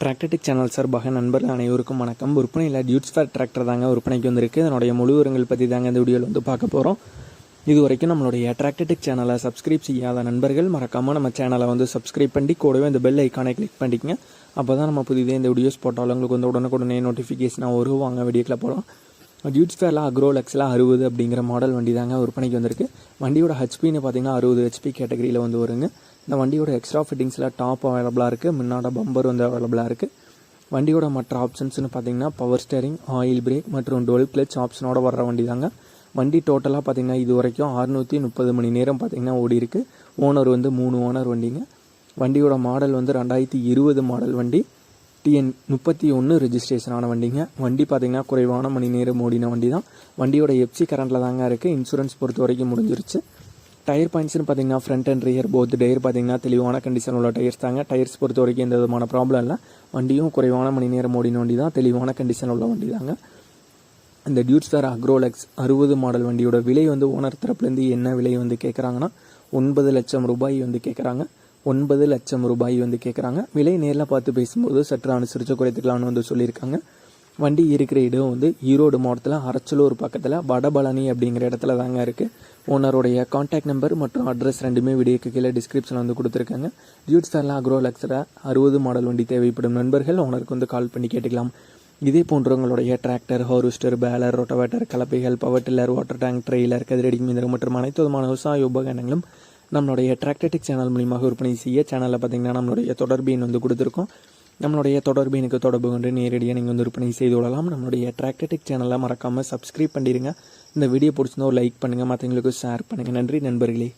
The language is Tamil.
டிராக்டர்டெக் சேனல் சார்பாக நண்பர்கள் அனைவருக்கும் வணக்கம். விற்பனையில் டியூட்ஸ் ஃபேர் டிராக்டர் தாங்க விற்பனைக்கு வந்திருக்கு. இதனுடைய முழு விவரங்கள் பற்றி தாங்க இந்த வீடியோவில் வந்து பார்க்க போகிறோம். இது வரைக்கும் நம்மளுடைய டிராக்டர்டெக் சேனலை சப்ஸ்கிரைப் செய்யாத நண்பர்கள் மறக்காமல் நம்ம சேனலை வந்து சப்ஸ்கிரைப் பண்ணி கூடவே இந்த பெல் ஐக்கானை கிளிக் பண்ணிக்கங்க. அப்போ தான் நம்ம புதிதே இந்த வீடியோஸ் போட்டாலும் உங்களுக்கு வந்து உடனுக்குடனே நோட்டிஃபிகேஷனாக வருவாங்க. வீடியோக்கில் போகிறோம். டியூட்ஸ் ஃபேரில் அக்ரோலெக்ஸில் 60 அப்படிங்கிற மாடல் வண்டி தாங்க விற்பனைக்கு வந்திருக்கு. வண்டியோட ஹெச்பின்னு பார்த்தீங்கன்னா 60 ஹெச்பி கேட்டகரியில் வந்து வருங்க. இந்த வண்டியோட எக்ஸ்ட்ரா ஃபிட்டிங்ஸில் டாப் அவைலபிளாக இருக்குது. முன்னாடி பம்பர் வந்து அவைலபிளாக இருக்குது. வண்டியோட மற்ற ஆப்ஷன்ஸ்னு பார்த்தீங்கன்னா பவர் ஸ்டேரிங், ஆயில் பிரேக் மற்றும் டுவெல் கிளச் ஆப்ஷனோட வர்ற வண்டி தாங்க. வண்டி டோட்டலாக பார்த்தீங்கன்னா இது வரைக்கும் 630 மணி நேரம் பார்த்தீங்கன்னா ஓடி இருக்கு. ஓனர் வந்து 3 ஓனர் வண்டிங்க. வண்டியோட மாடல் வந்து 2020 மாடல் வண்டி. TN 31 ரெஜிஸ்ட்ரேஷனான வண்டிங்க. வண்டி பார்த்தீங்கன்னா குறைவான மணி நேரம் ஓடின வண்டி தான். வண்டியோட எஃப்சி கரண்டில் தாங்க இருக்குது. இன்சூரன்ஸ் பொறுத்த வரைக்கும் முடிஞ்சிருச்சு. டயர் பாயிண்ட்ஸ்னு பார்த்தீங்கன்னா front and rear both tyre பார்த்தீங்கன்னா தெளிவான கண்டிஷன் உள்ள டயர்ஸ் தாங்க. டயர்ஸ் பொறுத்த வரைக்கும் எந்த விதமான ப்ராப்ளம் இல்லை. வண்டியும் குறைவான மணி நேரம் ஓடின வண்டி தான். தெளிவான கண்டிஷன் உள்ள வண்டி தாங்க. இந்த டியூட்ஸ் ஃபேர் அக்ரோலெக்ஸ் 60 மாடல் வண்டியோட விலை வந்து ஓனர் தரப்புலேருந்து என்ன விலை வந்து கேட்குறாங்கன்னா 9 லட்சம் ரூபாய் வந்து கேட்குறாங்க. 9 லட்சம் ரூபாய் வந்து கேட்குறாங்க. விலை நேரில் பார்த்து பேசும்போது சற்று அனுசரித்து குறைத்துக்கலாம்னு வந்து சொல்லியிருக்காங்க. வண்டி இருக்கிற இடம் வந்து ஈரோடு மாவட்டத்தில் அரச்சலூர் பக்கத்தில் வடபழனி அப்படிங்கிற இடத்துல தாங்க இருக்குது. ஓனருடைய கான்டாக்ட் நம்பர் மற்றும் அட்ரஸ் ரெண்டுமே வீடியோக்கு கீழே டிஸ்கிரிப்ஷனில் வந்து கொடுத்துருக்காங்க. டியூட்ஸ் ஃபேரில் அக்ரோலெக்ஸில் 60 மாடல் வண்டி தேவைப்படும் நண்பர்கள் ஓனருக்கு வந்து கால் பண்ணி கேட்டுக்கலாம். இதே போன்றவங்களுடைய டிராக்டர், ஹார்வெஸ்டர், பேலர், ரொட்டவேட்டர், கலப்பைகள், power tiller, water tank, trailer, கதிரடி மீதர் மற்றும் அனைத்து விதமான விவசாய உபகரணங்களும் நம்மளுடைய டிராக்டர்டெக் சேனல் மூலியமாக விற்பனை செய்ய சேனலில் பார்த்தீங்கன்னா நம்மளுடைய தொடர்பு எண் வந்து கொடுத்துருக்கோம். நம்மளுடைய தொடர்பு எனக்கு தொடர்பு கொண்டு நேரடியாக நீங்கள் வந்து விற்பனை செய்து கொள்ளலாம். நம்மளுடைய டிராக்டர்டெக் சேனலை மறக்காமல் சப்ஸ்கிரைப் பண்ணிடுங்க. இந்த வீடியோ பிடிச்சிருந்தா ஒரு லைக் பண்ணுங்கள், மற்றவங்களுக்கு ஷேர் பண்ணுங்கள். நன்றி நண்பர்களே.